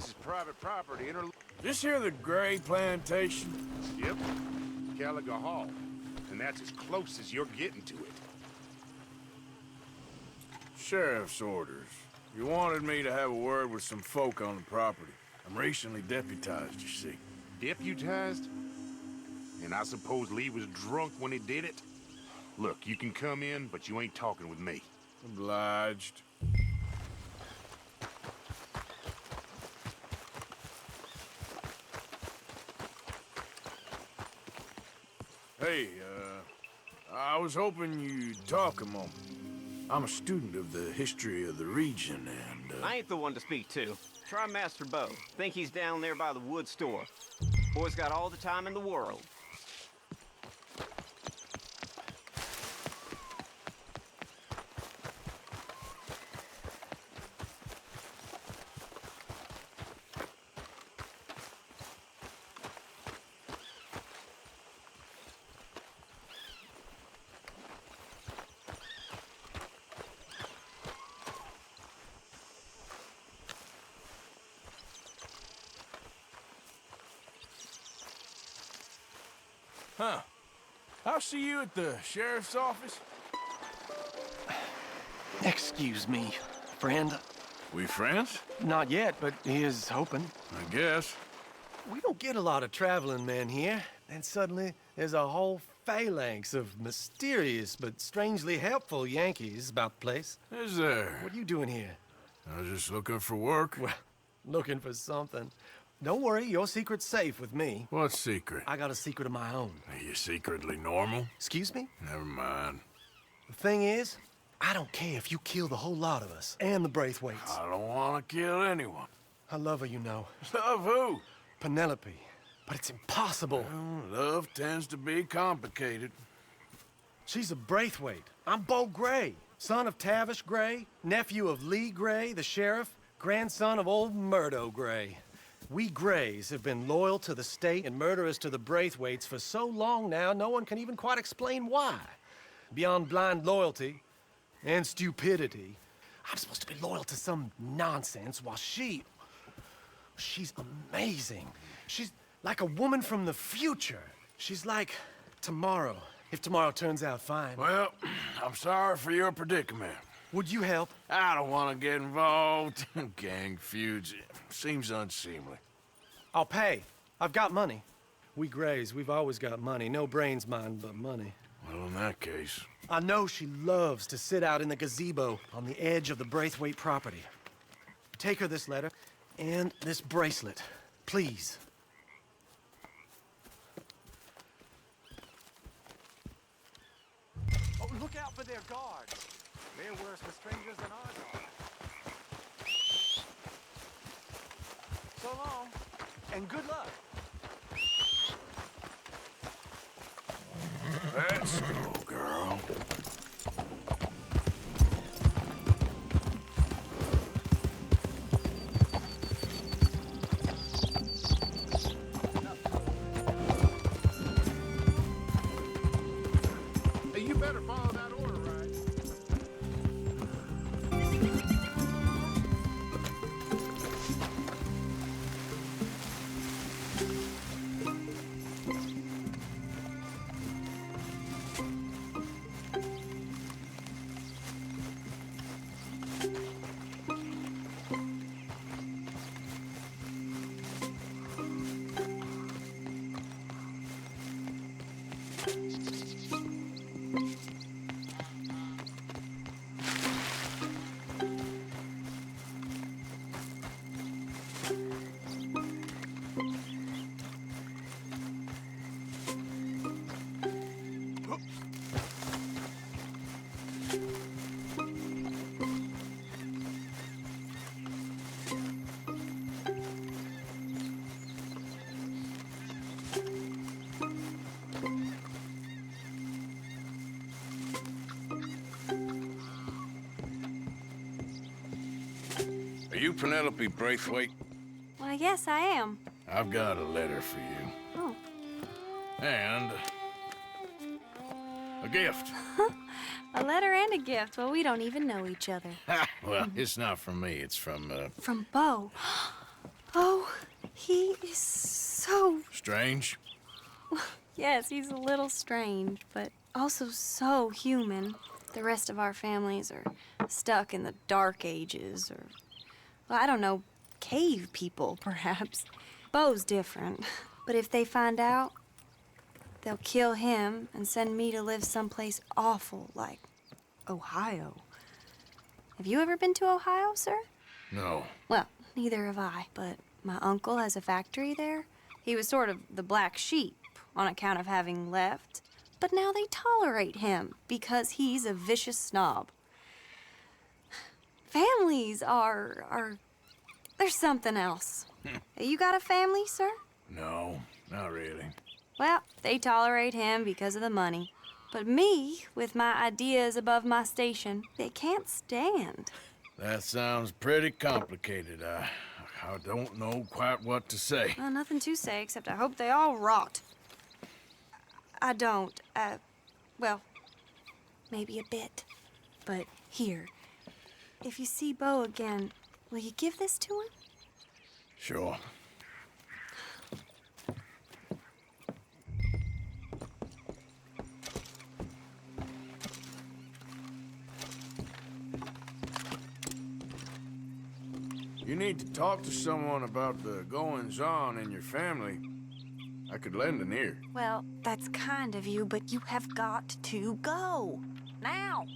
This is private property. This here the Gray plantation? Yep. Gallagher Hall. And that's as close as you're getting to it. Sheriff's orders. You wanted me to have a word with some folk on the property. I'm recently deputized, you see. Deputized? And I suppose Lee was drunk when he did it? Look, you can come in, but you ain't talking with me. Obliged. Hey, I was hoping you'd talk a moment. I'm a student of the history of the region, and, I ain't the one to speak to. Try Master Bo. Think he's down there by the wood store. Boy's got all the time in the world. Huh. I'll see you at the sheriff's office. Excuse me, friend. We friends? Not yet, but he is hoping. I guess. We don't get a lot of traveling men here. And suddenly, there's a whole phalanx of mysterious but strangely helpful Yankees about the place. Is there? What are you doing here? I was just looking for work. Well, looking for something. Don't worry, your secret's safe with me. What secret? I got a secret of my own. Are you secretly normal? Excuse me? Never mind. The thing is, I don't care if you kill the whole lot of us, and the Braithwaites. I don't want to kill anyone. I love her, you know. Love who? Penelope. But it's impossible. Well, love tends to be complicated. She's a Braithwaite. I'm Bo Gray, son of Tavish Gray, nephew of Lee Gray, the sheriff, grandson of old Murdo Gray. We Grays have been loyal to the state and murderous to the Braithwaites for so long now, no one can even quite explain why. Beyond blind loyalty and stupidity, I'm supposed to be loyal to some nonsense while she's amazing. She's like a woman from the future. She's like tomorrow, if tomorrow turns out fine. Well, I'm sorry for your predicament. Would you help? I don't want to get involved in gang feuds. It seems unseemly. I'll pay. I've got money. We Grays, we've always got money. No brains, mind, but money. Well, in that case... I know she loves to sit out in the gazebo on the edge of the Braithwaite property. Take her this letter and this bracelet, please. Oh, look out for their guards. They're worse for strangers than ours are. So long, and good luck. Let's go, girl. Hey, you better follow that order, right? Are you Penelope Braithwaite? Why, yes, I am. I've got a letter for you. Oh. And... a gift. A letter and a gift. Well, we don't even know each other. Well, it's not from me. It's from, From Bo. Oh, he is so... Strange? Yes, he's a little strange, but also so human. The rest of our families are stuck in the Dark Ages, or, well, I don't know, cave people, perhaps. Beau's different, but if they find out, they'll kill him and send me to live someplace awful like Ohio. Have you ever been to Ohio, sir? No. Well, neither have I, but my uncle has a factory there. He was sort of the black sheep on account of having left, but now they tolerate him because he's a vicious snob. Families are there's something else. You got a family, sir? No, not really. Well, they tolerate him because of the money. But me, with my ideas above my station, they can't stand. That sounds pretty complicated. I don't know quite what to say. Well, nothing to say, except I hope they all rot. I don't, well, maybe a bit. But here, if you see Beau again, will you give this to him? Sure. You need to talk to someone about the goings-on in your family. I could lend an ear. Well, that's kind of you, but you have got to go. Now!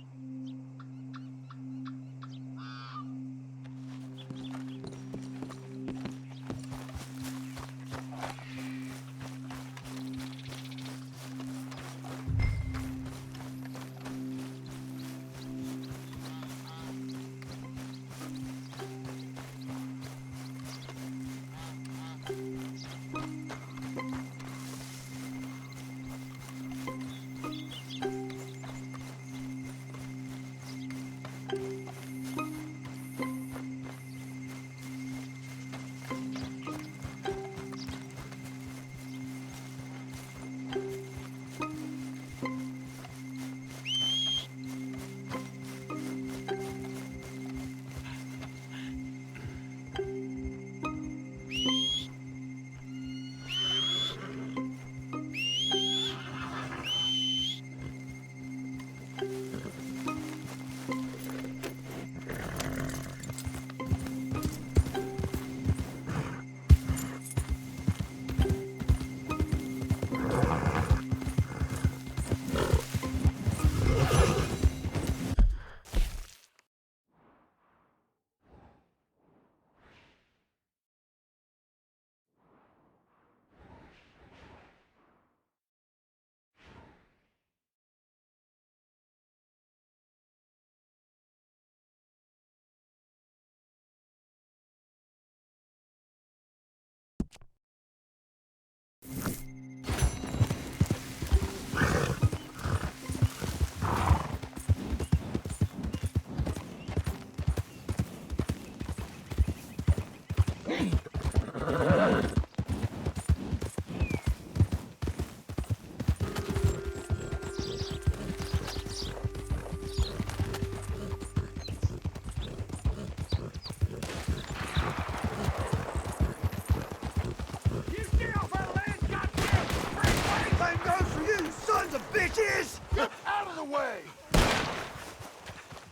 Get out of the way!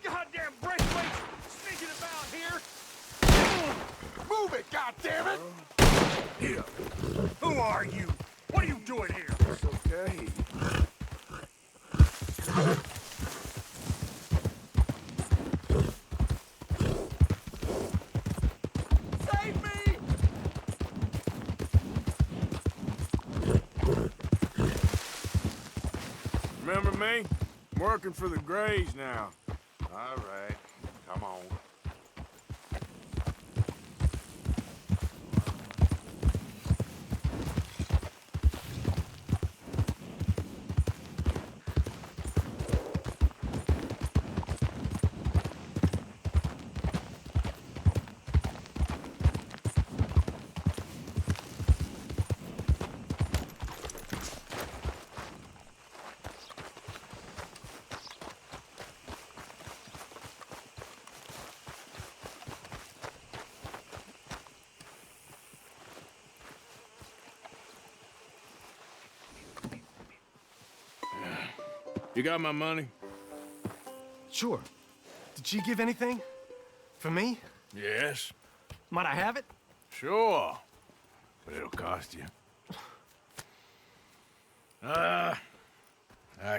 Goddamn Braithwaites sneaking about here! Move it, goddammit! Here. Who are you? What are you doing here? It's okay. Save me! Remember me? I'm working for the Grays now. All right, come on. You got my money? Sure. Did she give anything? For me? Yes. Might I have it? Sure. But it'll cost you. I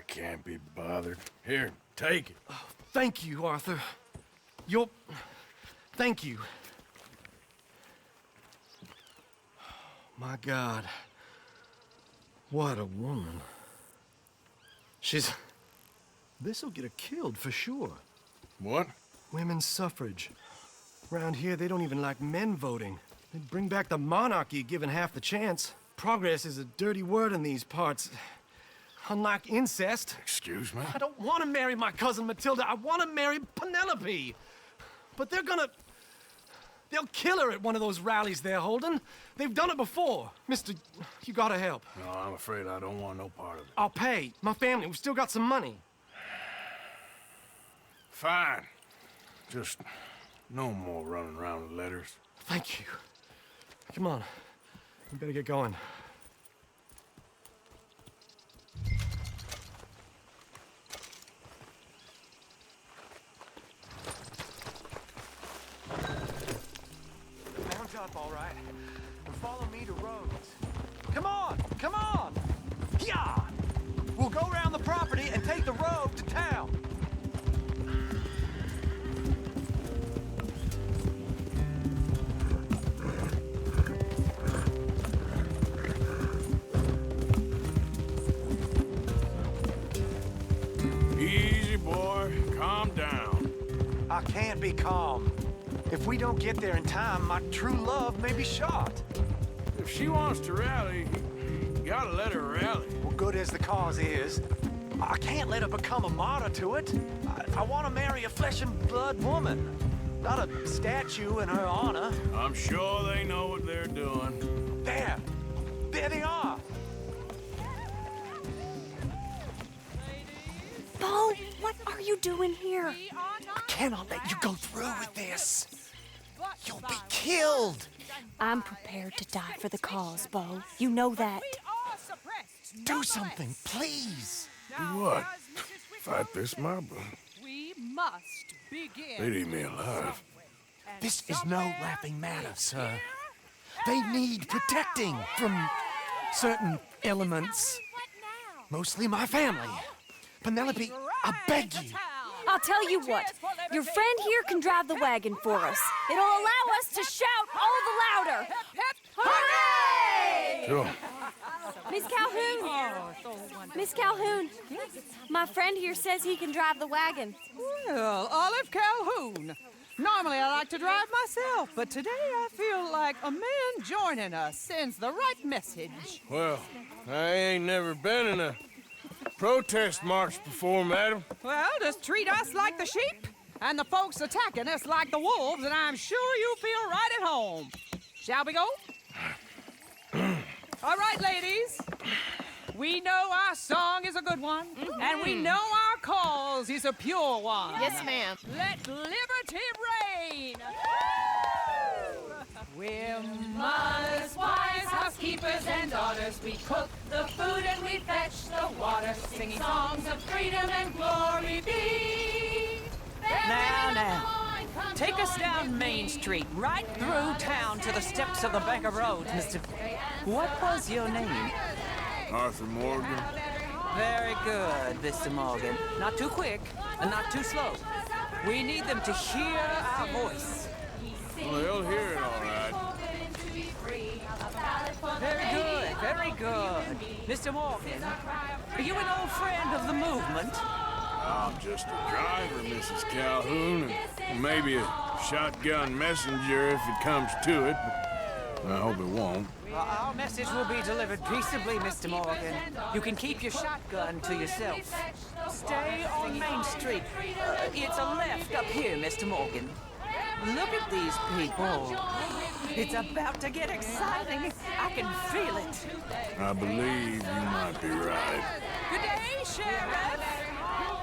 can't be bothered. Here, take it. Oh, thank you, Arthur. Thank you. My God. What a woman. This'll get her killed for sure. What? Women's suffrage. Around here, they don't even like men voting. They'd bring back the monarchy given half the chance. Progress is a dirty word in these parts. Unlike incest. Excuse me? I don't want to marry my cousin Matilda. I want to marry Penelope. But they'll kill her at one of those rallies they're holding. They've done it before. Mister, you gotta help. No, I'm afraid I don't want no part of it. I'll pay. My family, we've still got some money. Fine. Just no more running around with letters. Thank you. Come on. We better get going. Mount up, all right. And follow me to Rhodes. Come on! Come on! Yeah! We'll go around the property and take the road to town. Easy, boy. Calm down. I can't be calm. If we don't get there in time, my true love may be shot. If she wants to rally, you gotta let her rally. Well, good as the cause is, I can't let her become a martyr to it. I want to marry a flesh and blood woman, not a statue in her honor. I'm sure they know what they're doing. There they are. Bo, what are you doing here? I cannot let you go through with this. You'll be killed. I'm prepared to die for the cause, Bo. You know that. Do something, please. Do what? Fight this mob? We must begin. They'd eat me alive. This is no laughing matter, sir. They need protecting from certain elements. Mostly my family. Penelope, I beg you. I'll tell you what. Your friend here can drive the wagon for us. It'll allow us to shout all the louder. Hooray! Sure. Miss Calhoun. Miss Calhoun. My friend here says he can drive the wagon. Well, Olive Calhoun. Normally I like to drive myself, but today I feel like a man joining us sends the right message. Well, I ain't never been in a protest march before, madam. Well, just treat us like the sheep, and the folks attacking us like the wolves, and I'm sure you feel right at home. Shall we go? All right, ladies. We know our song is a good one, and we know our cause is a pure one. Yes, ma'am. Let liberty reign! We're mothers, wives, housekeepers, and daughters. We cook the food and we fetch the water, singing songs of freedom and glory be. Now, take us down Main Street, right through town to the steps of the Bank of Rhodes, Mr. What was your name? Arthur Morgan. Very good, Mr. Morgan. Not too quick and not too slow. We need them to hear our voice. Well, they'll hear it all right. Very good, very good. Mr. Morgan, are you an old friend of the movement? I'm just a driver, Mrs. Calhoun, and maybe a shotgun messenger if it comes to it, but I hope it won't. Our message will be delivered peaceably, Mr. Morgan. You can keep your shotgun to yourself. Stay on Main Street. It's a left up here, Mr. Morgan. Look at these people. It's about to get exciting. I can feel it. I believe you might be right. Good day, Sheriff.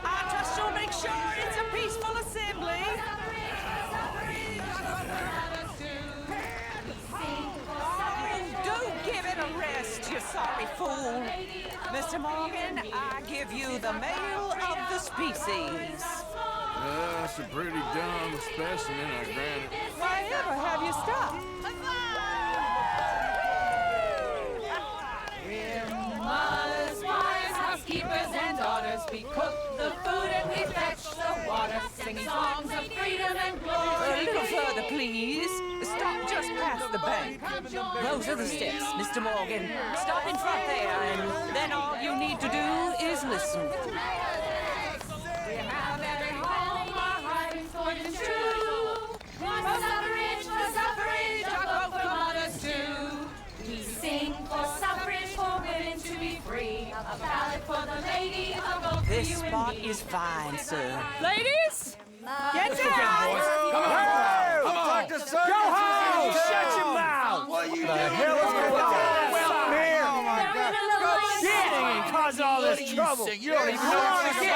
I trust you'll make sure it's a peaceful assembly. Do give it a rest, you sorry fool. Mr. Morgan, I give you the male of the species. That's a pretty dumb specimen, I grant it. Why ever have you stopped? We're mothers, wives, housekeepers, and daughters. We cook the food and we fetch the water, singing songs of freedom and glory. A little further, please. Stop just past the bank. Those are the steps, Mr. Morgan. Stop in front there, and then all you need to do is listen. We have every home our heart is going to true. For suffrage, our vote for mothers too. We sing for suffrage, for women to be free. A ballad for the lady, a vote for you and me. This spot is fine, sir. Ladies, get down! Come on! Go home! Shut your mouth! What are you doing? The hell is going on? Well, here! Oh my God! Get and cause all this trouble! You don't even know what you're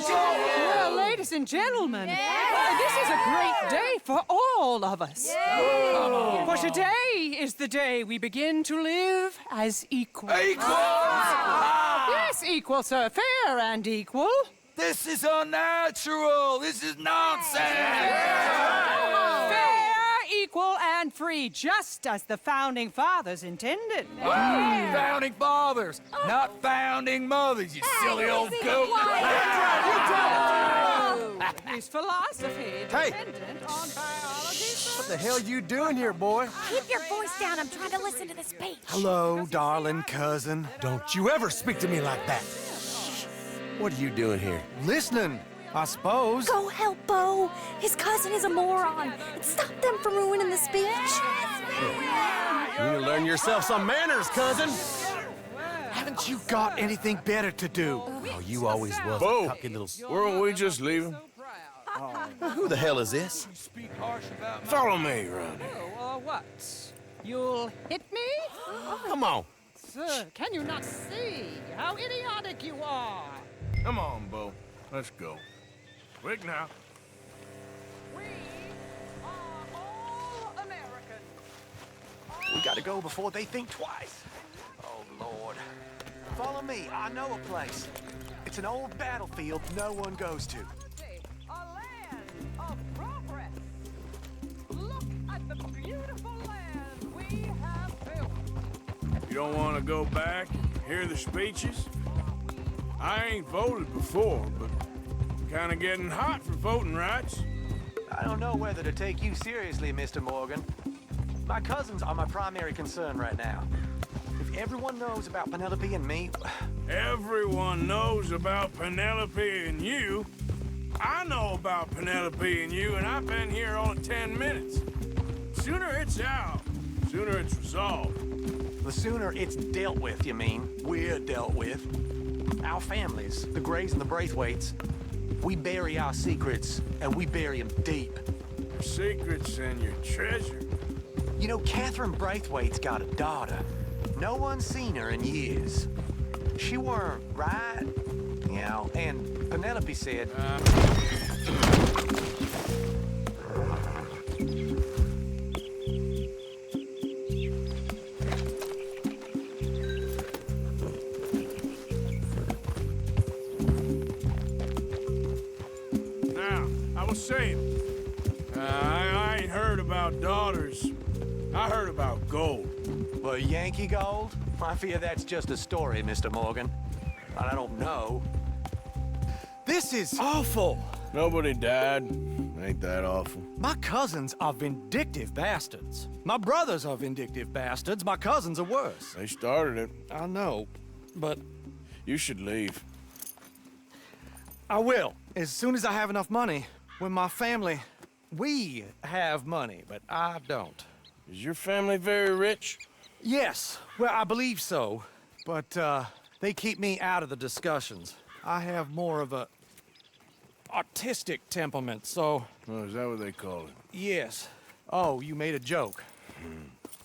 Well, ladies and gentlemen, this is a great day for all of us. For today is the day we begin to live as equals. Yes, equal, sir. Fair and equal. This is unnatural! This is nonsense! Fair, equal, and free, just as the Founding Fathers intended. Founding fathers, not founding mothers, you silly old goat! His philosophy dependent on biology. What the hell you doing here, boy? Keep your voice down. I'm trying to listen to the speech. Hello, darling cousin. Don't you ever speak to me like that. What are you doing here? Listening, I suppose. Go help Bo. His cousin is a moron. And stop them from ruining the speech. You need to learn yourself some manners, cousin. Haven't you got anything better to do? Oh, you always was Bo, a cocky little... weren't we just leaving? Who the hell is this? Follow me, Ronnie. What? You'll hit me? Come on. Sir, can you not see how idiotic you are? Come on, Bo. Let's go. Quick now. We are all American. We gotta go before they think twice. Oh, Lord. Follow me. I know a place. It's an old battlefield no one goes to. A land of progress. Look at the beautiful land we have built. You don't want to go back and hear the speeches? I ain't voted before, but kind of getting hot for voting rights. I don't know whether to take you seriously, Mr. Morgan. My cousins are my primary concern right now. If everyone knows about Penelope and me... Everyone knows about Penelope and you. I know about Penelope and you, and I've been here only 10 minutes. Sooner it's out, sooner it's resolved. The sooner it's dealt with, you mean. We're dealt with. Our families, the Grays and the Braithwaites, we bury our secrets, and we bury them deep. Your secrets and your treasure. You know, Catherine Braithwaite's got a daughter. No one's seen her in years. She weren't right, you know, and Penelope said... Now, I was saying, I ain't heard about daughters. I heard about gold. Well, Yankee gold? I fear that's just a story, Mr. Morgan. And I don't know. This is awful. Nobody died. Ain't that awful? My cousins are vindictive bastards. My brothers are vindictive bastards. My cousins are worse. They started it. I know, but You should leave. I will. As soon as I have enough money. When my family... We have money, but I don't. Is your family very rich? Yes, well, I believe so. But, they keep me out of the discussions. I have more of a... artistic temperament, so... Oh, is that what they call it? Yes. Oh, you made a joke.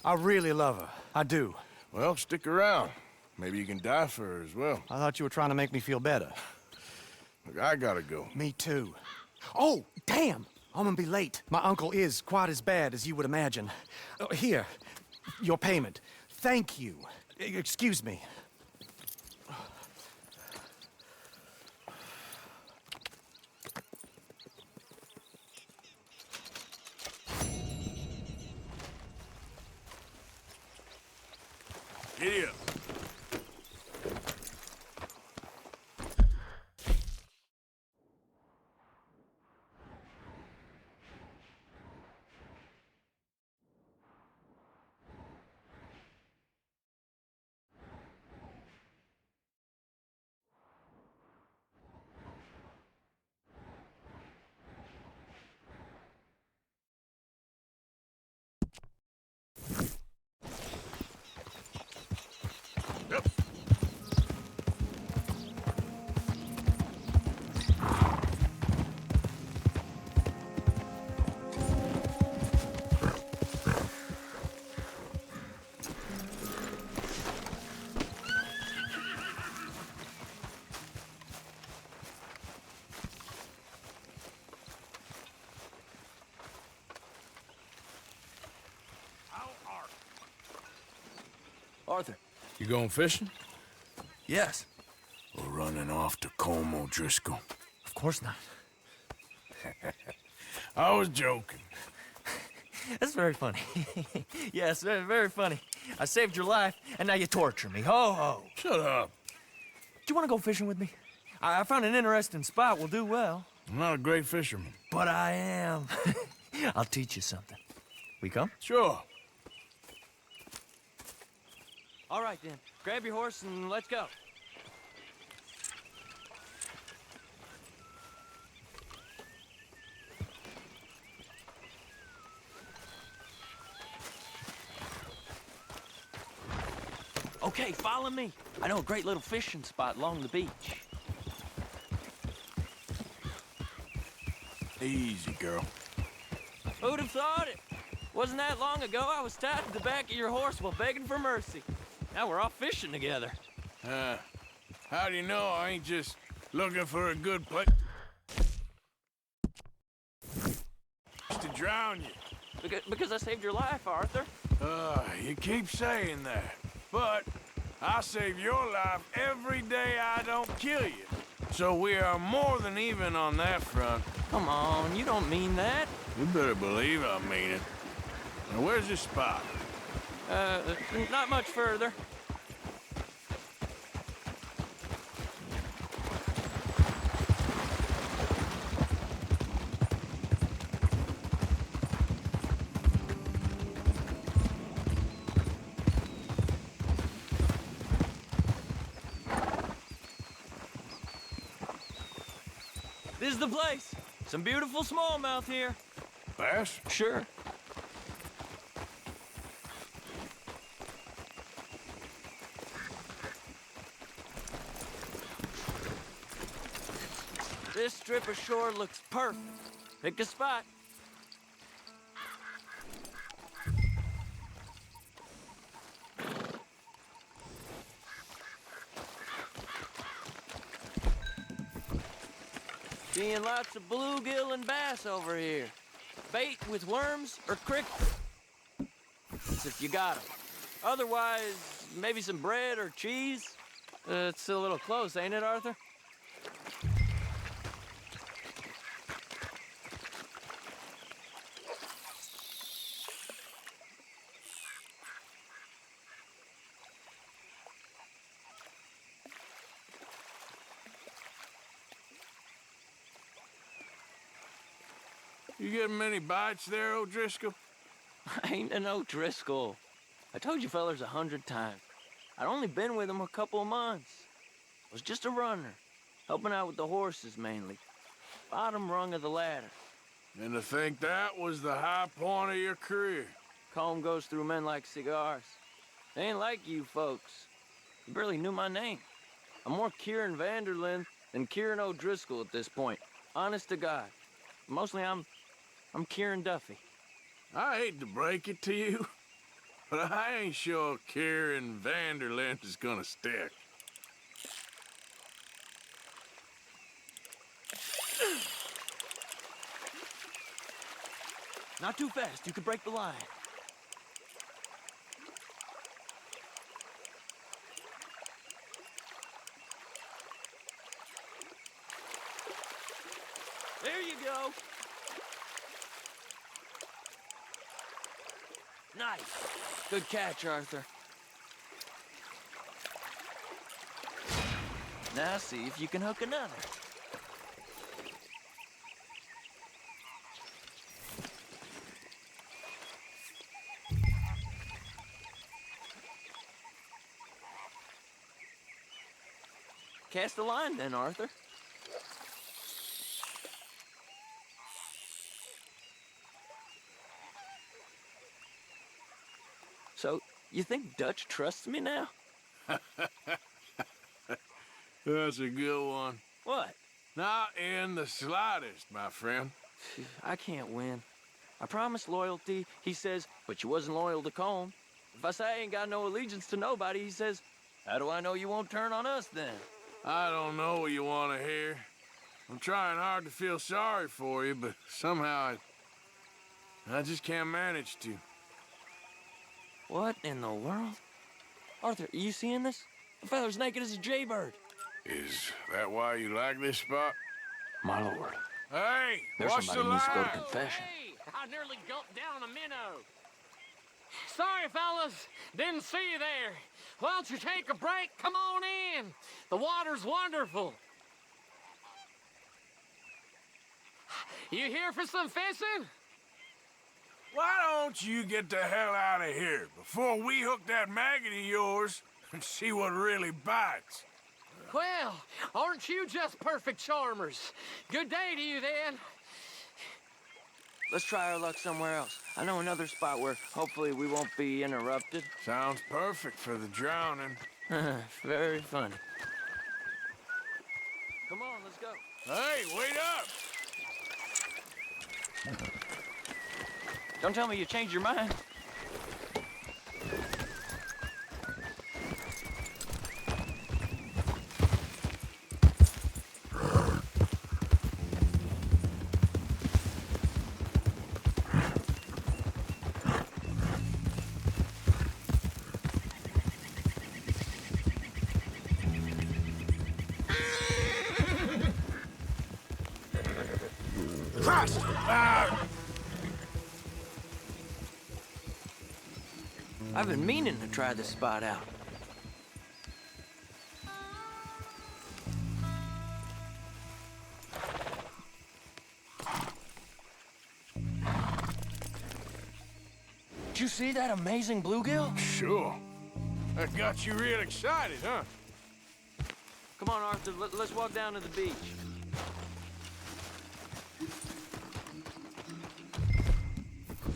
I really love her. I do. Well, stick around. Maybe you can die for her as well. I thought you were trying to make me feel better. Look, I gotta go. Me too. Oh, damn! I'm gonna be late. My uncle is quite as bad as you would imagine. Here, your payment. Thank you. Excuse me. Giddy up. Arthur. You going fishing? Yes. Or running off to Cornwall, Driscoll? Of course not. I was joking. That's very funny. Yes, very, very funny. I saved your life, and now you torture me. Ho, ho. Shut up. Do you want to go fishing with me? I found an interesting spot. We'll do well. I'm not a great fisherman. But I am. I'll teach you something. We come? Sure. All right, then. Grab your horse and let's go. Okay, follow me. I know a great little fishing spot along the beach. Easy, girl. Who'd have thought it? Wasn't that long ago I was tied to the back of your horse while begging for mercy. Now we're off fishing together. How do you know I ain't just looking for a good place to drown you? Because I saved your life, Arthur. You keep saying that, but I save your life every day I don't kill you. So we are more than even on that front. Come on, you don't mean that. You better believe I mean it. Now, where's this spot? Not much further. This is the place. Some beautiful smallmouth here. Bass? Sure. This strip of shore looks perfect. Pick a spot. Seeing lots of bluegill and bass over here. Bait with worms or crickets. If you got them. Otherwise, maybe some bread or cheese. It's a little close, ain't it, Arthur? You getting many bites there, O'Driscoll? I ain't an O'Driscoll. I told you fellers 100 times. I'd only been with him a couple of months. Was just a runner, helping out with the horses mainly. Bottom rung of the ladder. And to think that was the high point of your career. Comb goes through men like cigars. They ain't like you folks. You barely knew my name. I'm more Kieran Vanderlyn than Kieran O'Driscoll at this point. Honest to God. Mostly I'm Kieran Duffy. I hate to break it to you, but I ain't sure Kieran Vanderlyn is gonna stick. Not too fast. You could break the line. There you go. Nice. Good catch, Arthur. Now see if you can hook another. Cast the line then, Arthur. So, you think Dutch trusts me now? That's a good one. What? Not in the slightest, my friend. I can't win. I promised loyalty, he says, but you wasn't loyal to Colm. If I say I ain't got no allegiance to nobody, he says, how do I know you won't turn on us then? I don't know what you want to hear. I'm trying hard to feel sorry for you, but somehow I just can't manage to. What in the world? Arthur, are you seeing this? The feather's naked as a jaybird. Is that why you like this spot? My lord. Hey, There's watch somebody the needs to go to line. confession. Hey, I nearly gulped down a minnow. Sorry, fellas. Didn't see you there. Why don't you take a break? Come on in. The water's wonderful. You here for some fishing? Why don't you get the hell out of here before we hook that maggot of yours and see what really bites? Well, aren't you just perfect charmers? Good day to you, then. Let's try our luck somewhere else. I know another spot where hopefully we won't be interrupted. Sounds perfect for the drowning. Very funny. Come on, let's go. Hey, wait up! Don't tell me you changed your mind. I've been meaning to try this spot out. Did you see that amazing bluegill? Sure. That got you real excited, huh? Come on, Arthur, let's walk down to the beach.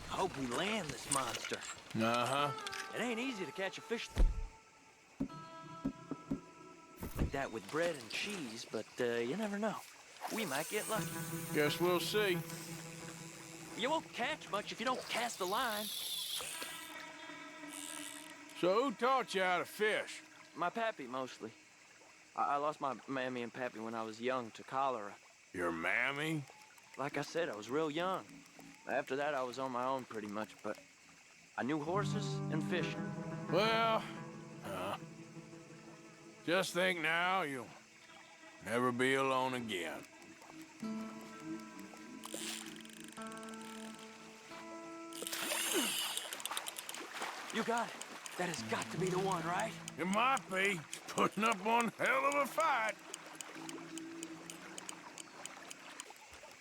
Hope we land this monster. Uh-huh. It ain't easy to catch a fish like that with bread and cheese, but you never know. We might get lucky. Guess we'll see. You won't catch much if you don't cast a line. So who taught you how to fish? My pappy, mostly. I lost my mammy and pappy when I was young to cholera. Your mammy? Like I said, I was real young. After that, I was on my own pretty much, but I knew horses and fishing. Well, just think now you'll never be alone again. You got it. That has got to be the one, right? It might be. It's putting up one hell of a fight.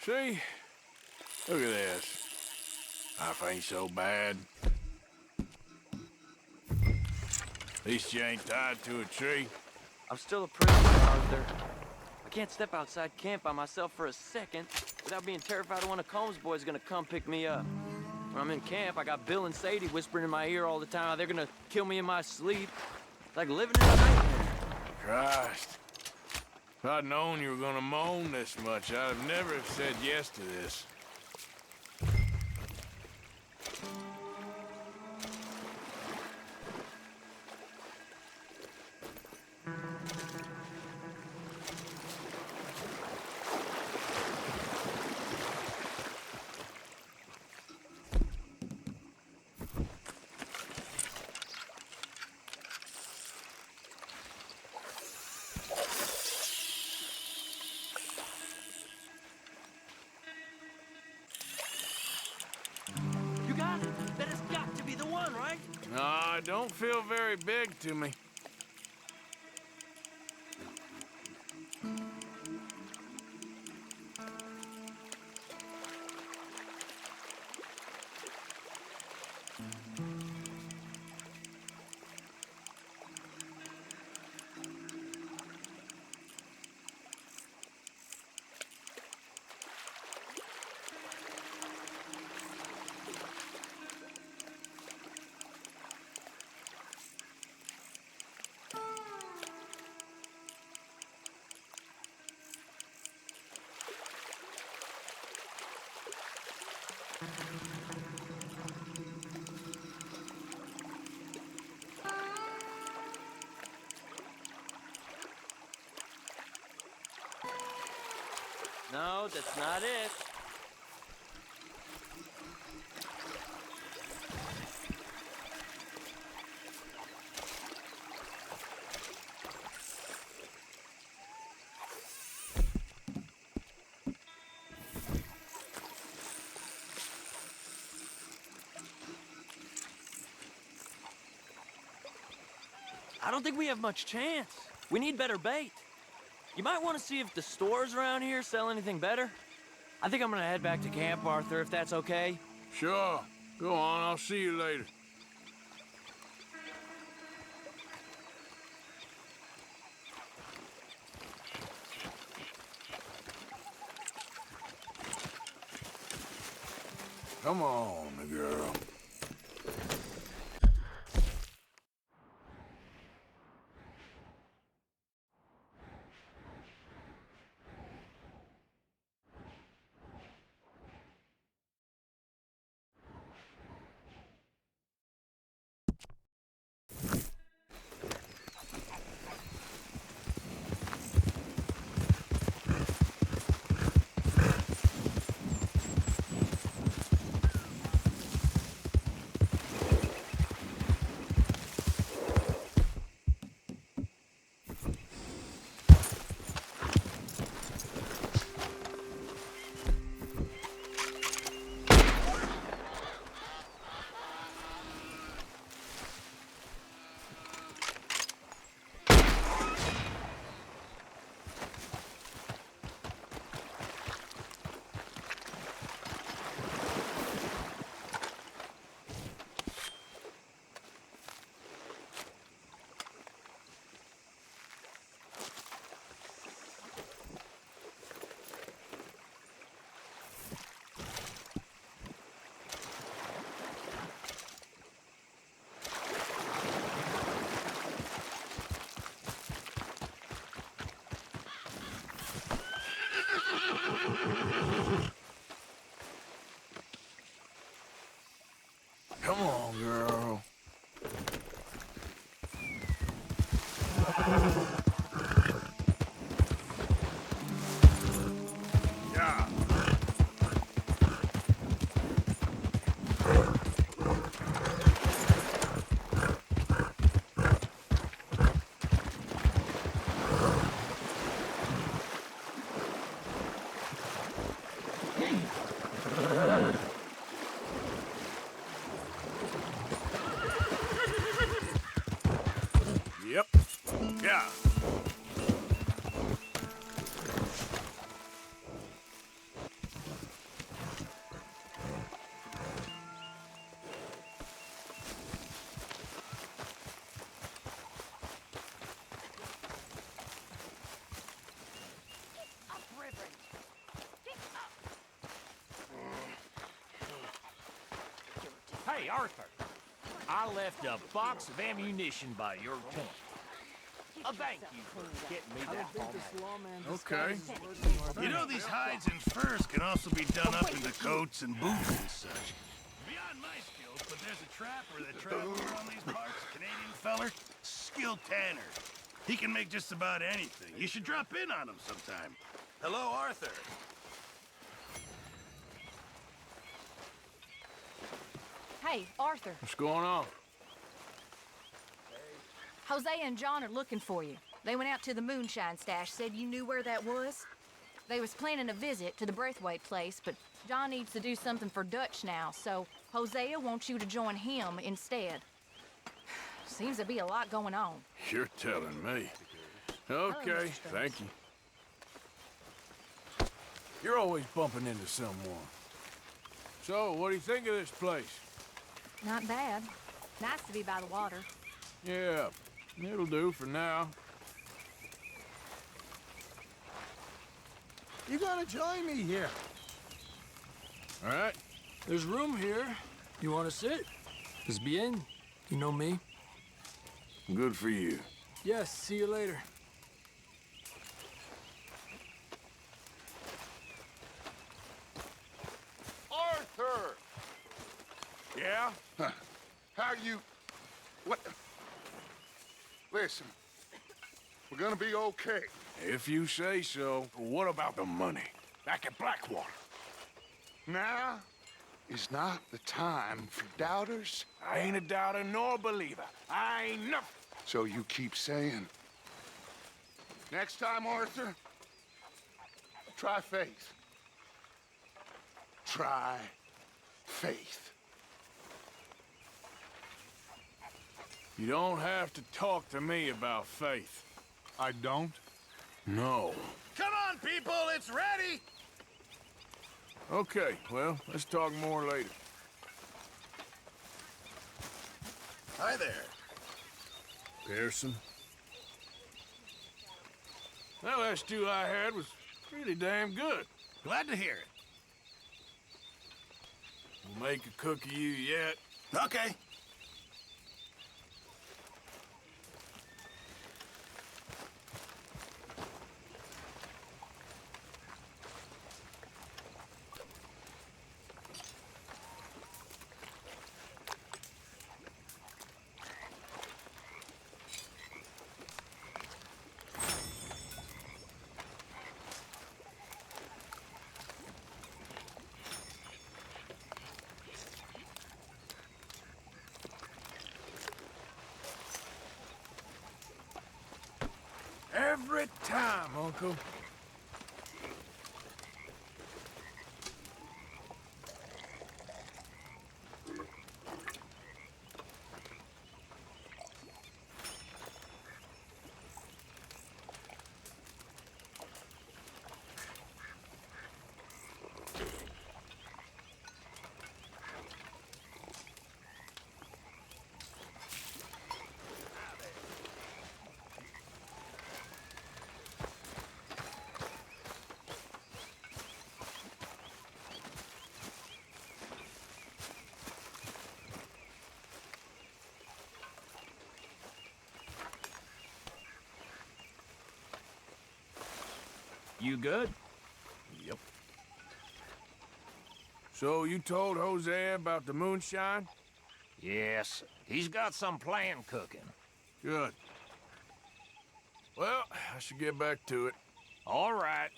See? Look at this. Life ain't so bad. At least you ain't tied to a tree. I'm still a prisoner, Arthur. I can't step outside camp by myself for a second without being terrified one of Colm's boys is gonna come pick me up. When I'm in camp, I got Bill and Sadie whispering in my ear all the time. They're gonna kill me in my sleep. It's like living in a nightmare. Christ. If I'd known you were gonna moan this much, I'd have never have said yes to this. No, it don't feel very big to me. No, that's not it. I don't think we have much chance. We need better bait. You might want to see if the stores around here sell anything better. I think I'm gonna head back to camp, Arthur, if that's okay. Sure. Go on, I'll see you later. Come on, girl. Come on, girl. Yeah. Yep. Yeah. Hey, Arthur. I left a box of ammunition by your tent. Thank you for getting me that pomade. Okay. You know, these hides and furs can also be done up into coats and boots and such. Beyond my skills, but there's a trapper that travels around these parts, Canadian feller, skilled tanner. He can make just about anything. You should drop in on him sometime. Hello, Arthur. Hey, Arthur. What's going on? Jose and John are looking for you. They went out to the moonshine stash, said you knew where that was. They was planning a visit to the Braithwaite place, but John needs to do something for Dutch now, so Hosea wants you to join him instead. Seems to be a lot going on. You're telling me. Okay, thank you. You're always bumping into someone. So, what do you think of this place? Not bad. Nice to be by the water. Yeah, it'll do for now. You gotta join me here. All right. There's room here. You want to sit? It's bien. You know me. Good for you. Yes, see you later. Arthur! Yeah? How you... What... Listen, we're gonna be okay. If you say so. What about the money? Back at Blackwater. Now is not the time for doubters. I ain't a doubter nor a believer. I ain't nothing. So you keep saying. Next time, Arthur, try faith. Try faith. You don't have to talk to me about faith. I don't? No. Come on, people, it's ready! Okay, well, let's talk more later. Hi there. Pearson. That last stew I had was pretty damn good. Glad to hear it. We'll make a cook of you yet. Okay. Every time, Uncle. You good? Yep. So you told Jose about the moonshine? Yes, he's got some plan cooking. Good. Well, I should get back to it. All right.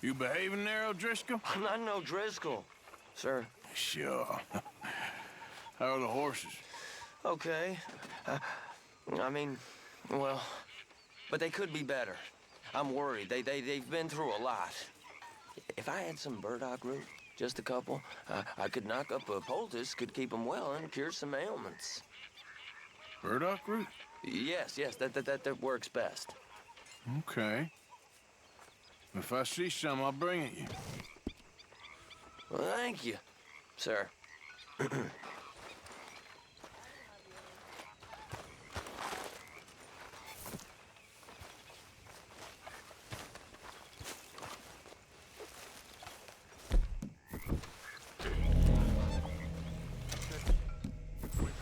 You behaving there, O'Driscoll? I'm not no Driscoll, sir. Sure. How are the horses? Okay. I mean, well, but they could be better. I'm worried. They've been through a lot. If I had some burdock root, just a couple, I could knock up a poultice, could keep them well, and cure some ailments. Burdock root? Yes, that works best. Okay. If I see some, I'll bring it you. Well, thank you, sir.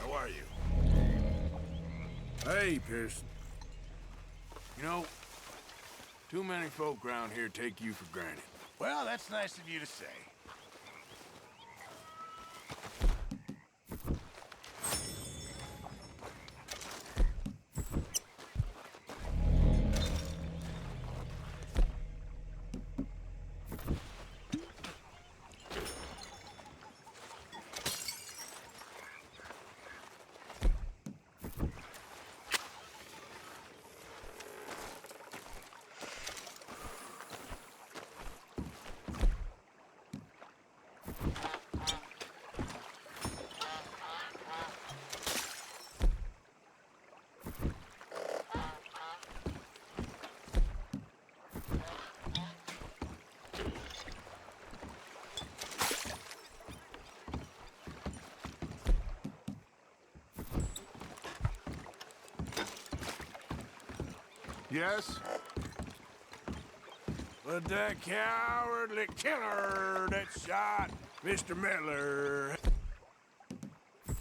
How are you? Hey, Pearson. You know, too many folk around here take you for granted. Well, that's nice of you to say. Yes? But that cowardly killer that shot Mr. Miller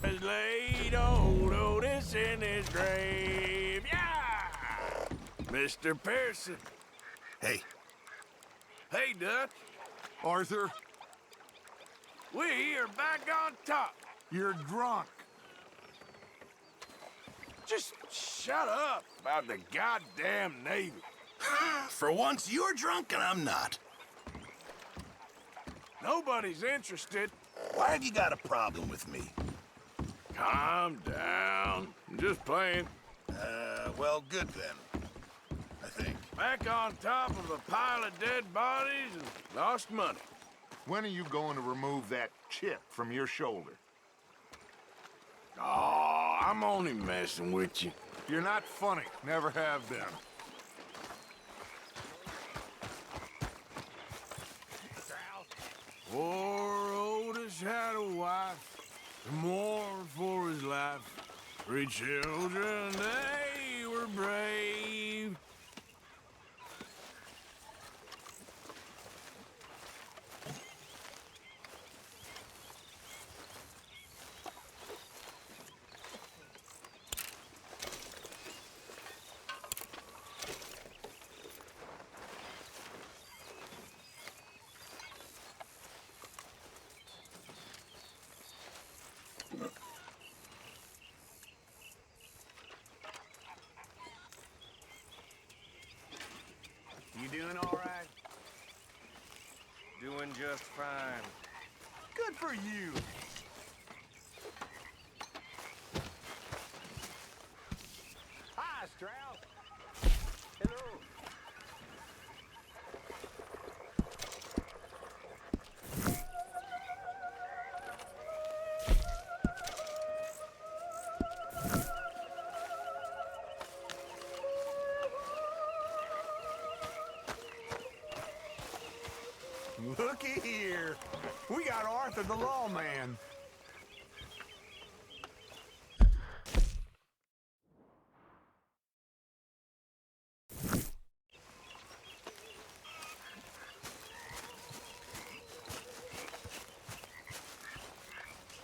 has laid old Otis in his grave. Yeah! Mr. Pearson. Hey. Hey, Dutch. Arthur? We are back on top. You're drunk. Just shut up about the goddamn Navy. For once, you're drunk and I'm not. Nobody's interested. Why have you got a problem with me? Calm down. I'm just playing. Well, good then. I think. Back on top of a pile of dead bodies and lost money. When are you going to remove that chip from your shoulder? Oh, I'm only messing with you. You're not funny. Never have been. Poor Otis had a wife, and more for his life. 3 children, they were brave. You doing all right? Doing just fine. Good for you. Hi, Strauss. Hello. Looky here. We got Arthur the lawman.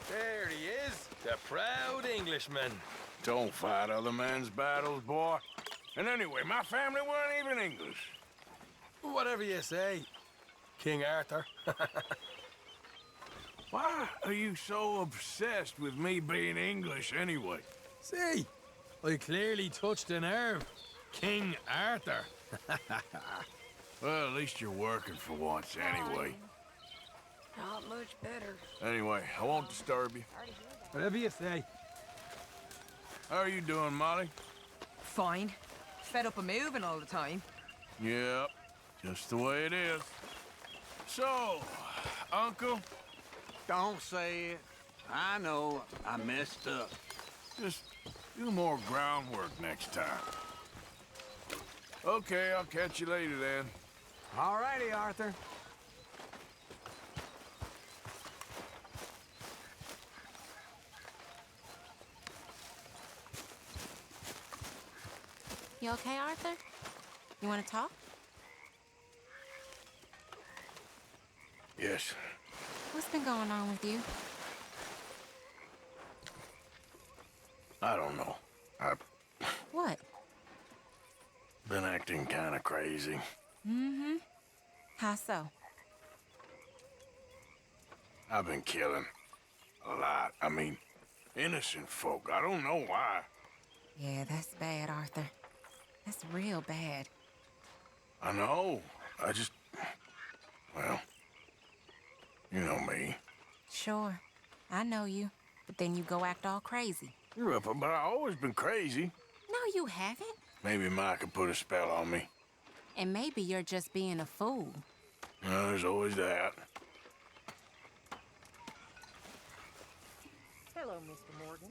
There he is, the proud Englishman. Don't fight other men's battles, boy. And anyway, my family weren't even English. Whatever you say, King Arthur. Why are you so obsessed with me being English anyway? See, I clearly touched a nerve. King Arthur. Well, at least you're working for once anyway. Not much better. Anyway, I won't disturb you. Whatever you say. How are you doing, Molly? Fine. Fed up of moving all the time. Yep, just the way it is. So, Uncle? Don't say it. I know I messed up. Just do more groundwork next time. Okay, I'll catch you later then. All righty, Arthur. You okay, Arthur? You want to talk? Yes. What's been going on with you? I don't know. I've What? been acting kind of crazy. Mm-hmm. How so? I've been killing. A lot. I mean, innocent folk. I don't know why. Yeah, that's bad, Arthur. That's real bad. I know. I just... Well... You know me. Sure. I know you. But then you go act all crazy. But I've always been crazy. No, you haven't. Maybe Mike could put a spell on me. And maybe you're just being a fool. No, there's always that. Hello, Mr. Morgan.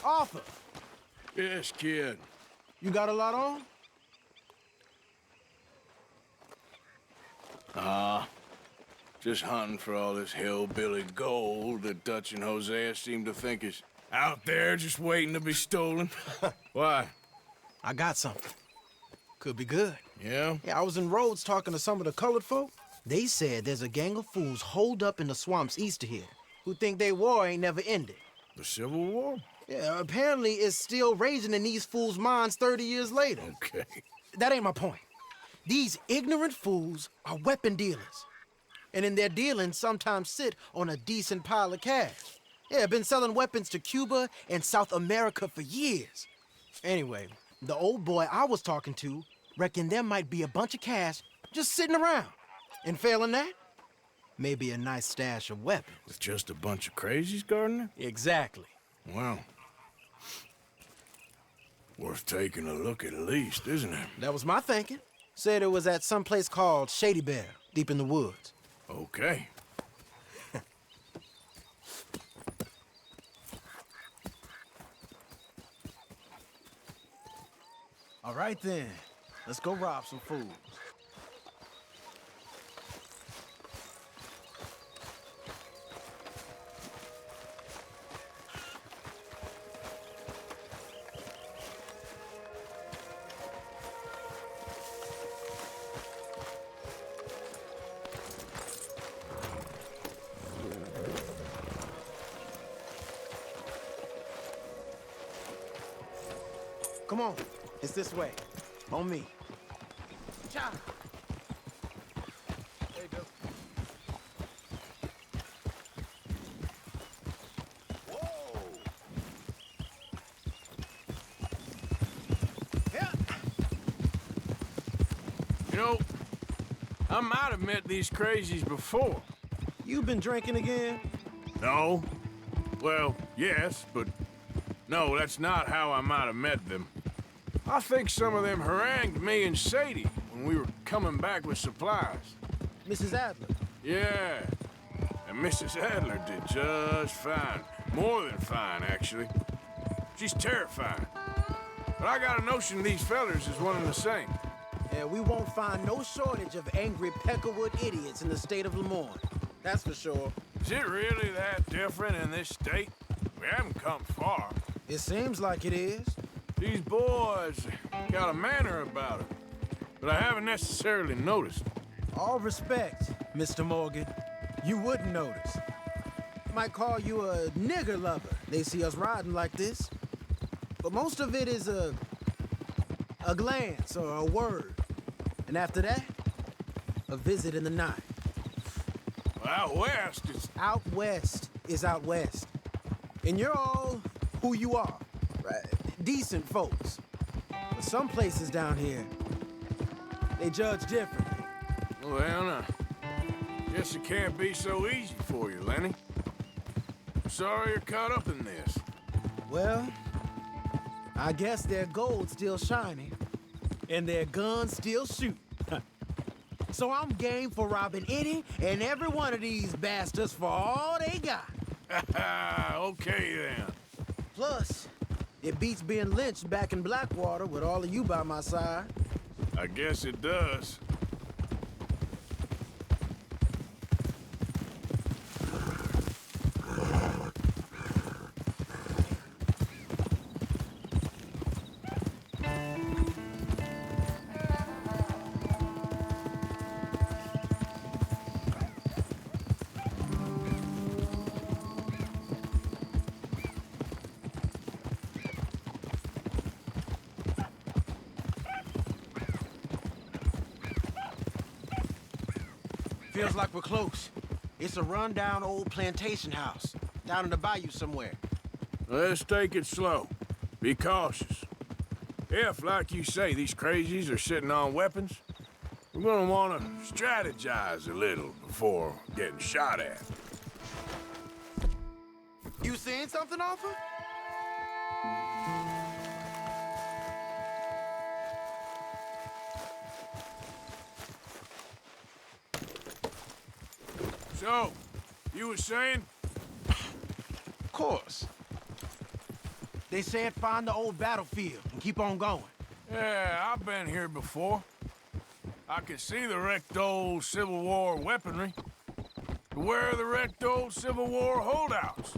Arthur, Yes, kid. you got a lot on? Just hunting for all this hillbilly gold that Dutch and Hosea seem to think is out there just waiting to be stolen. Why? I got something. Could be good. Yeah? Yeah, I was in Rhodes talking to some of the colored folk. They said there's a gang of fools holed up in the swamps east of here who think their war ain't never ended. The Civil War? Yeah, apparently it's still raging in these fools' minds 30 years later. Okay. That ain't my point. These ignorant fools are weapon dealers. And in their dealing, sometimes sit on a decent pile of cash. Yeah, been selling weapons to Cuba and South America for years. Anyway, the old boy I was talking to reckoned there might be a bunch of cash just sitting around. And failing that, maybe a nice stash of weapons. With just a bunch of crazies, Gardner? Exactly. Well, worth taking a look at least, isn't it? That was my thinking. Said it was at some place called Shady Bear, deep in the woods. Okay. All right then, let's go rob some fools. Come on, it's this way. On me. Cha! There you go. Whoa! Yeah. You know, I might have met these crazies before. You been drinking again? No. Well, yes, but no, that's not how I might have met them. I think some of them harangued me and Sadie when we were coming back with supplies. Mrs. Adler? Yeah. And Mrs. Adler did just fine. More than fine, actually. She's terrifying. But I got a notion these fellers is one and the same. Yeah, we won't find no shortage of angry peckerwood idiots in the state of Lemoyne. That's for sure. Is it really that different in this state? We haven't come far. It seems like it is. These boys got a manner about them, but I haven't necessarily noticed. All respect, Mr. Morgan. You wouldn't notice. Might call you a nigger lover. They see us riding like this. But most of it is a glance or a word. And after that, a visit in the night. Well, out west, it's... Out west is out west. And you're all who you are. Right? Decent folks. But some places down here, they judge differently. Well, I guess it can't be so easy for you, Lenny. Sorry you're caught up in this. Well, I guess their gold's still shining, and their guns still shoot. So I'm game for robbing any and every one of these bastards for all they got. Okay, then. Plus, it beats being lynched back in Blackwater with all of you by my side. I guess it does. Feels like we're close. It's a rundown old plantation house, down in the bayou somewhere. Let's take it slow. Be cautious. If, like you say, these crazies are sitting on weapons, we're gonna want to strategize a little before getting shot at. You seeing something, Arthur? So, you were saying? Of course. They said find the old battlefield and keep on going. Yeah, I've been here before. I can see the wrecked old Civil War weaponry. Where are the wrecked old Civil War holdouts?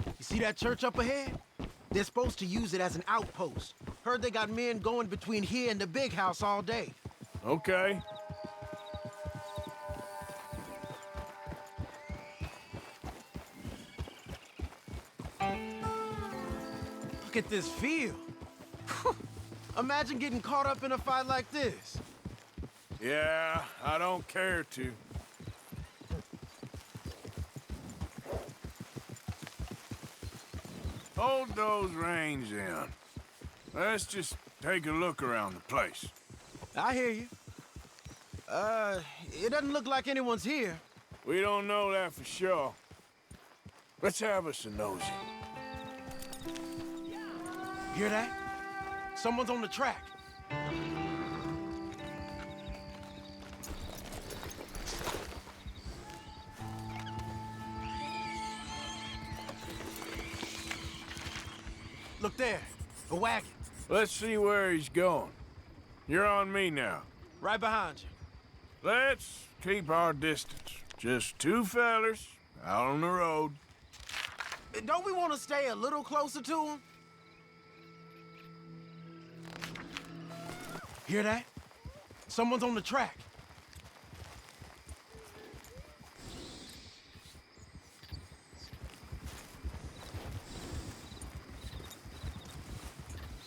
You see that church up ahead? They're supposed to use it as an outpost. Heard they got men going between here and the big house all day. Okay. Look at this field. Imagine getting caught up in a fight like this. Yeah, I don't care to. Hold those reins in. Let's just take a look around the place. I hear you. It doesn't look like anyone's here. We don't know that for sure. Let's have us a nosy. Hear that? Someone's on the track. Look there, a wagon. Let's see where he's going. You're on me now. Right behind you. Let's keep our distance. Just two fellers out on the road. Don't we want to stay a little closer to him? Hear that? Someone's on the track.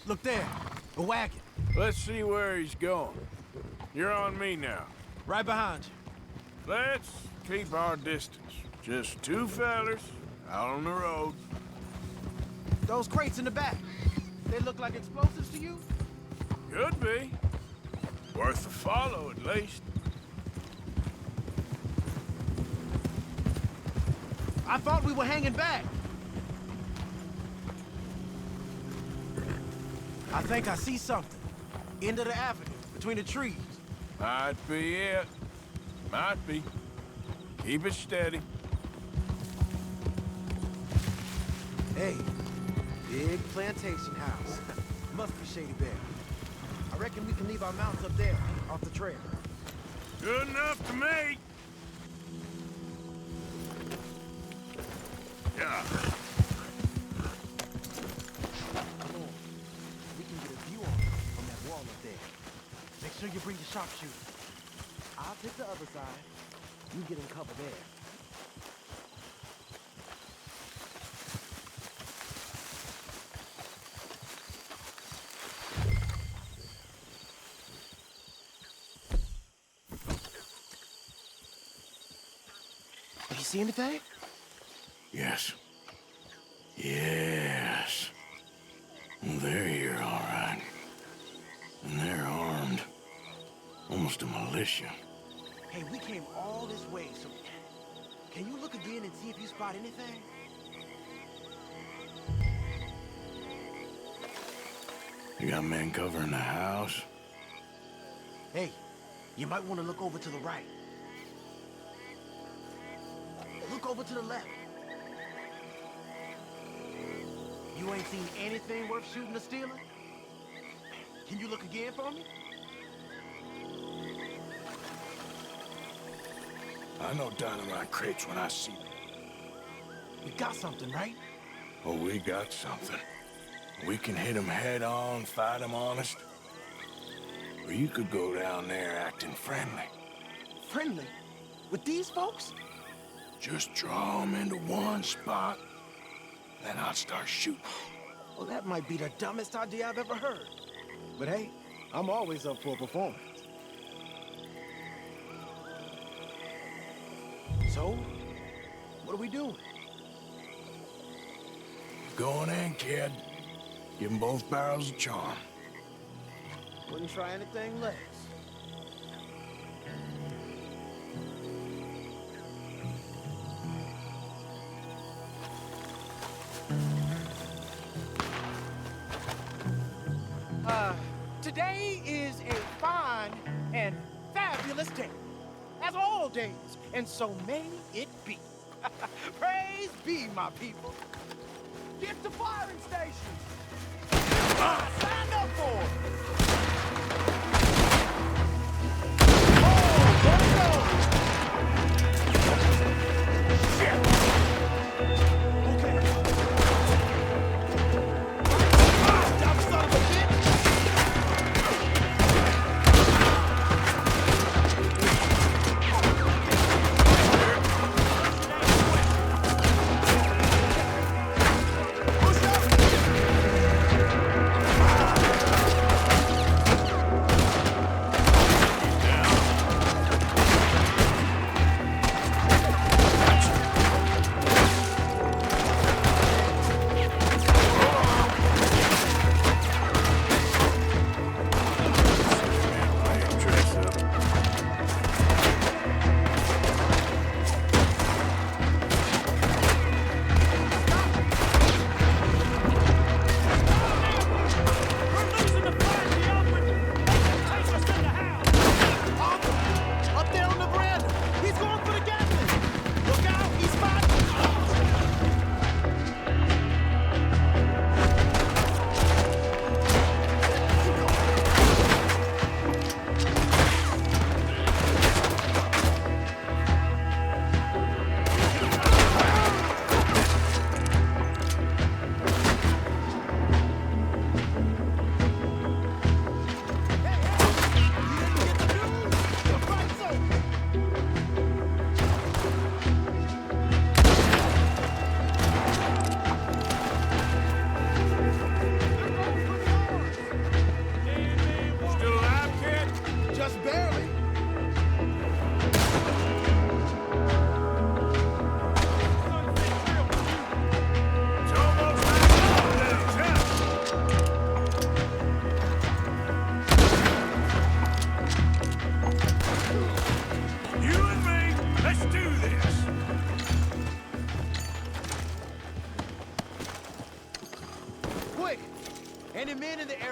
Look there, a wagon. Let's see where he's going. You're on me now. Right behind you. Let's keep our distance. Just two fellers out on the road. Those crates in the back, they look like explosives to you? Could be. Worth a follow, at least. I thought we were hanging back. I think I see something. End of the avenue, between the trees. Might be it. Might be. Keep it steady. Hey, big plantation house. Must be Shady Bear. I reckon we can leave our mounts up there, off the trail. Good enough to me. Yeah. Come on. We can get a view on it from that wall up there. Make sure you bring your sharpshooter. I'll take the other side. You get in cover there. You see anything? Yes. Yes. They're here, all right. And they're armed. Almost a militia. Hey, we came all this way, so... Can you look again and see if you spot anything? You got men covering the house? Hey, you might want to look over to the right. Look over to the left. You ain't seen anything worth shooting or stealing? Can you look again for me? I know dynamite crates when I see them. We got something, right? Oh, we got something. We can hit them head on, fight them honest. Or you could go down there acting friendly. Friendly? With these folks? Just draw them into one spot, then I'll start shooting. Well, that might be the dumbest idea I've ever heard. But hey, I'm always up for a performance. So, what are we doing? Going in, kid. Give them both barrels of charm. Wouldn't try anything less. Today is a fine and fabulous day, as all days, and so may it be. Praise be, my people. Get to firing stations. Stand up for it.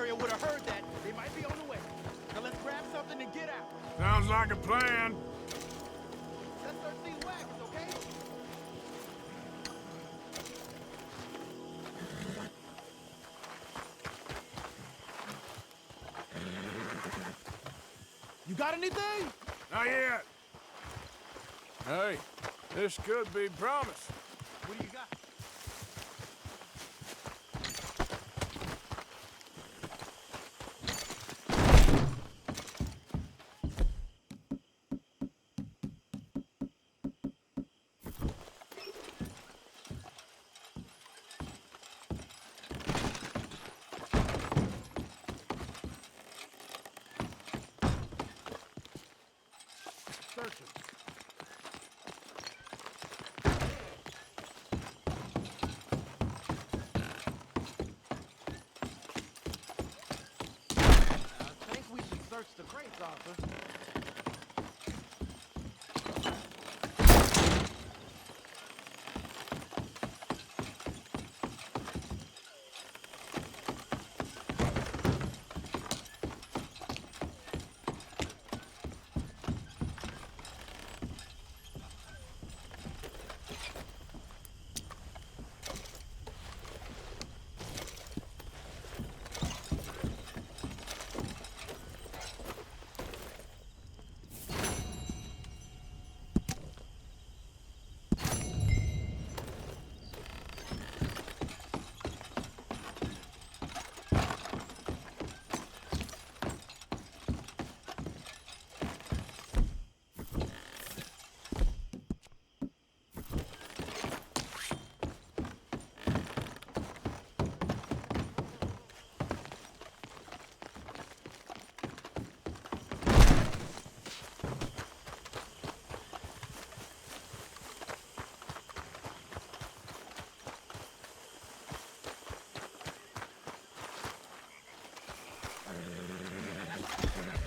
area would have heard that. They might be on the way. Now let's grab something and get out. Sounds like a plan. Let's search these wagons, okay? You got anything? Not yet. Hey, this could be promise. What do you got? Searching. I think we should search the crates, officer.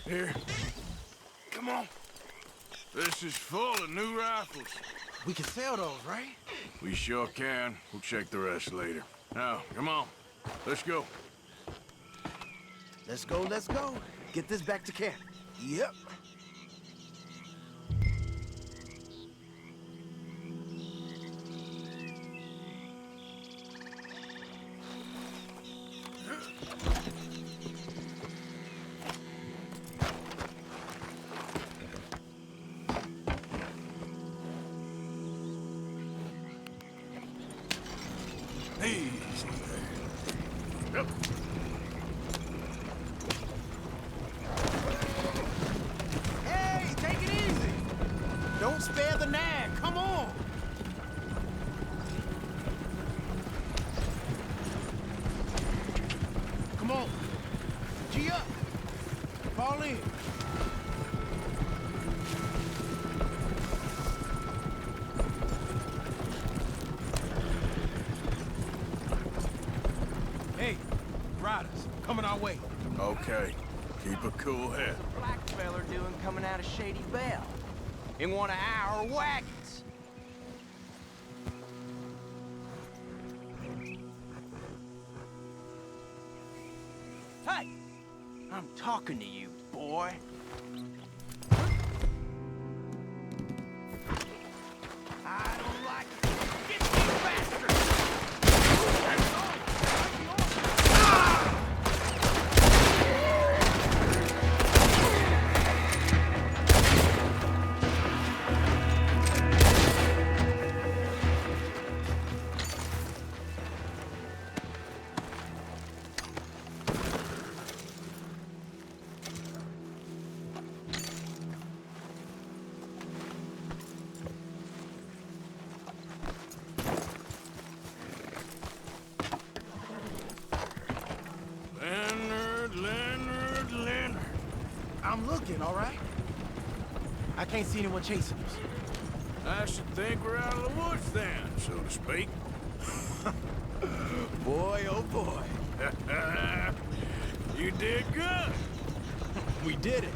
Here. Come on. This is full of new rifles. We can sell those, right? We sure can. We'll check the rest later. Now, come on. Let's go. Let's go, let's go. Get this back to camp. Yep. Easy there. Yep. Hey, take it easy. Don't spare the nag. Come on. Come on. G up. Fall in. Hey, riders, coming our way. Okay. Keep a cool head. Black feller doing coming out of Shady Belle? In one of our wagons. Hey! I'm talking to you, boy. I don't like it. Get these bastards! Leonard. I'm looking, all right? I can't see anyone chasing us. I should think we're out of the woods then, so to speak. Boy, oh boy. You did good. We did it.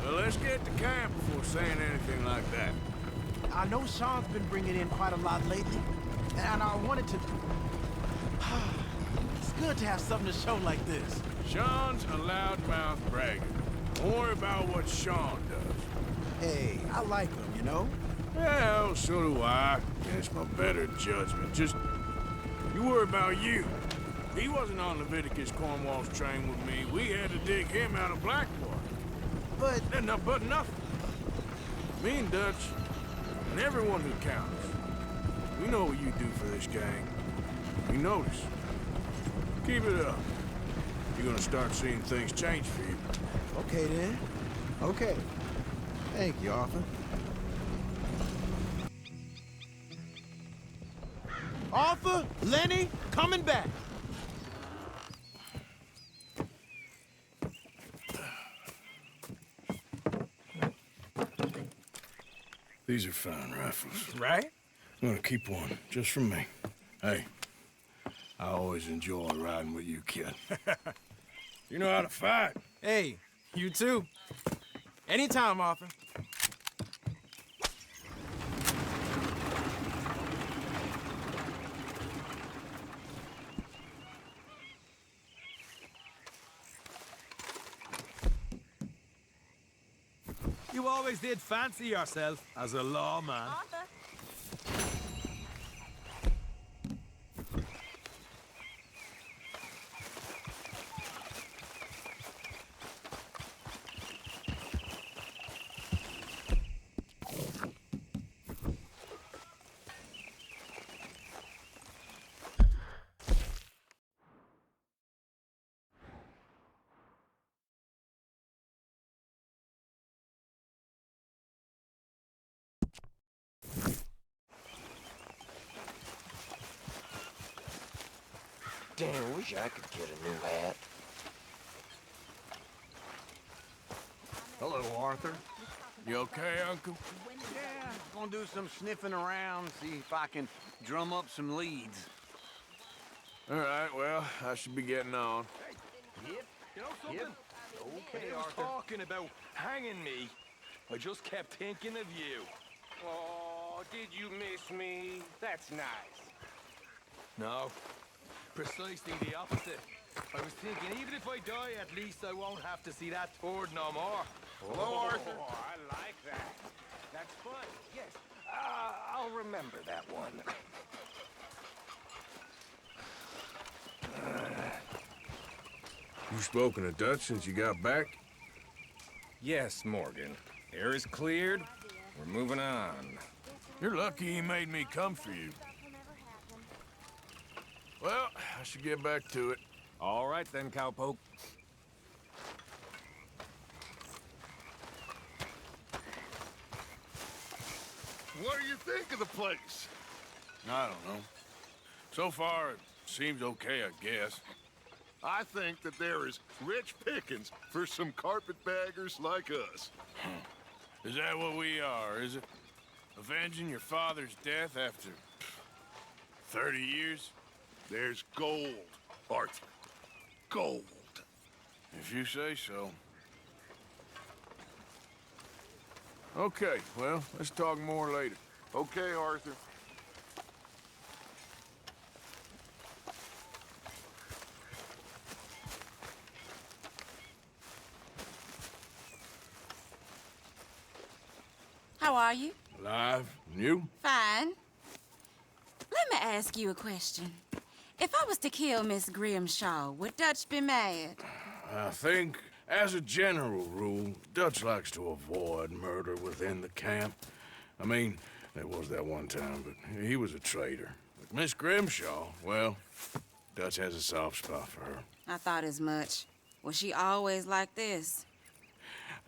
Well, let's get to camp before saying anything like that. I know Sean's been bringing in quite a lot lately, and I wanted to... It's good to have something to show like this. Sean's a loudmouth bragger. Don't worry about what Sean does. Hey, I like him, you know? Well, so do I. Against my better judgment. Just, you worry about you. He wasn't on Leviticus Cornwall's train with me. We had to dig him out of Blackwater. But nothing. Me and Dutch, and everyone who counts. We know what you do for this gang. We notice. Keep it up. You're gonna start seeing things change for you. okay then. Okay. Thank you, Arthur. Arthur, Lenny, coming back. These are fine rifles. Right? I'm gonna keep one, just for me. Hey, I always enjoy riding with you, kid. You know how to fight. Hey, you too. Anytime, Arthur. You always did fancy yourself as a lawman. Arthur. Damn, wish I could get a new hat. Hello, Arthur. You okay, Uncle? Yeah, gonna do some sniffing around, see if I can drum up some leads. All right, well, I should be getting on. Yep. You know something? Yep. Okay, When he was Arthur. talking about hanging me, I just kept thinking of you. Oh, did you miss me? That's nice. No, precisely the opposite. I was thinking, even if I die, at least I won't have to see that turd no more. Hello, Arthur. Oh, I like that. That's fun. Yes, I'll remember that one. You spoken to Dutch since you got back? Yes, Morgan. Air is cleared. We're moving on. You're lucky he made me come for you. Well, I should get back to it. All right then, cowpoke. What do you think of the place? I don't know. So far, it seems okay, I guess. I think that there is rich pickings for some carpetbaggers like us. Is that what we are, is it? Avenging your father's death after 30 years? There's gold, Arthur. Gold. If you say so. Okay, well, let's talk more later. Okay, Arthur. How are you? Alive? And you? Fine. Let me ask you a question. If I was to kill Miss Grimshaw, would Dutch be mad? I think, as a general rule, Dutch likes to avoid murder within the camp. I mean, there was that one time, but he was a traitor. But Miss Grimshaw, well, Dutch has a soft spot for her. I thought as much. Was she always like this?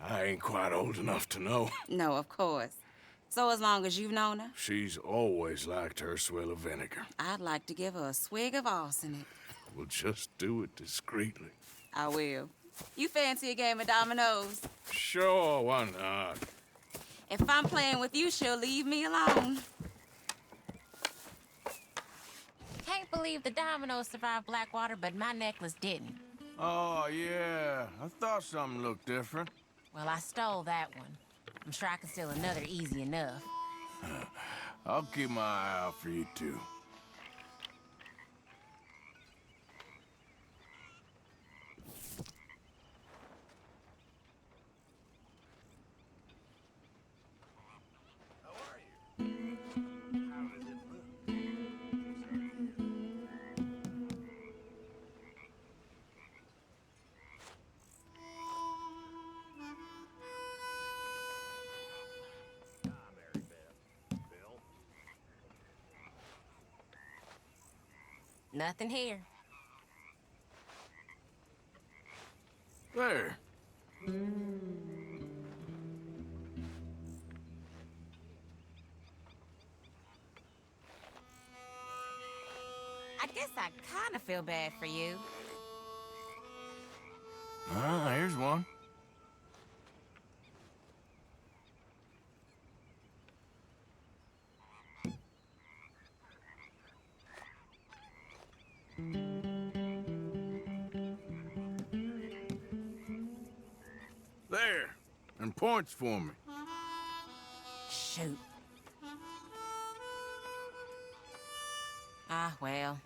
I ain't quite old enough to know. No, of course. So as long as you've known her? She's always liked her swill of vinegar. I'd like to give her a swig of arsenic. We'll just do it discreetly. I will. You fancy a game of dominoes? Sure, why not? If I'm playing with you, she'll leave me alone. Can't believe the dominoes survived Blackwater, but my necklace didn't. Oh, yeah. I thought something looked different. Well, I stole that one. I'm sure I can steal another easy enough. I'll keep my eye out for you, too. Nothing here. There. I guess I kind of feel bad for you. Ah, here's one. There. And points for me. Shoot. Ah, well.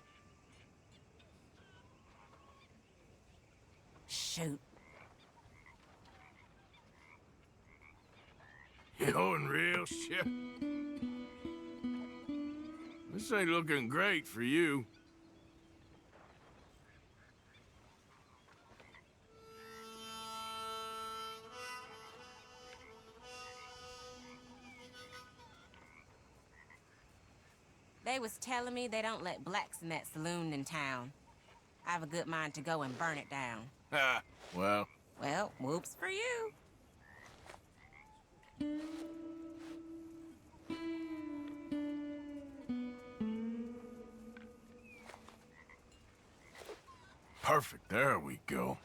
Shoot. You're in real shit. This ain't looking great for you. They was telling me they don't let blacks in that saloon in town. I have a good mind to go and burn it down. Ha! Well. Well, whoops for you. Perfect. There we go.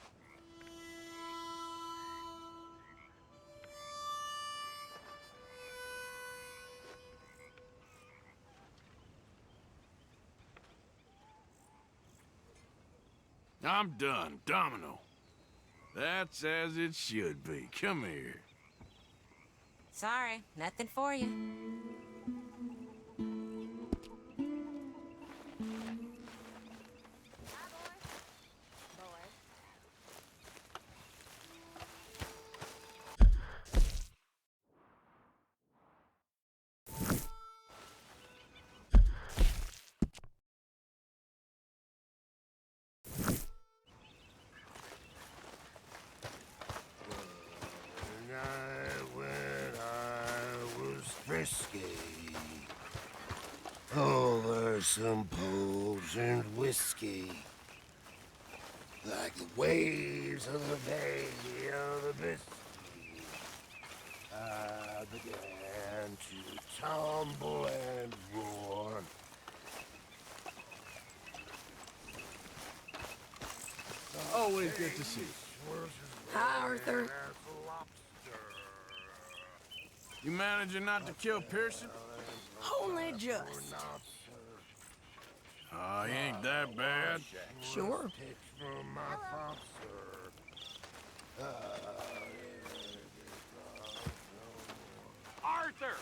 I'm done. Domino. That's as it should be. Come here. Sorry, nothing for you. When I was frisky, over some potent whiskey, like the waves of the bay of the Biscay, I began to tumble and roar. Always good to see you. Hi, Arthur. You managing not to kill Pearson? Only just. Oh, he ain't that bad. Sure. Arthur!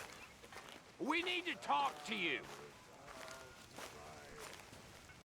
We need to talk to you.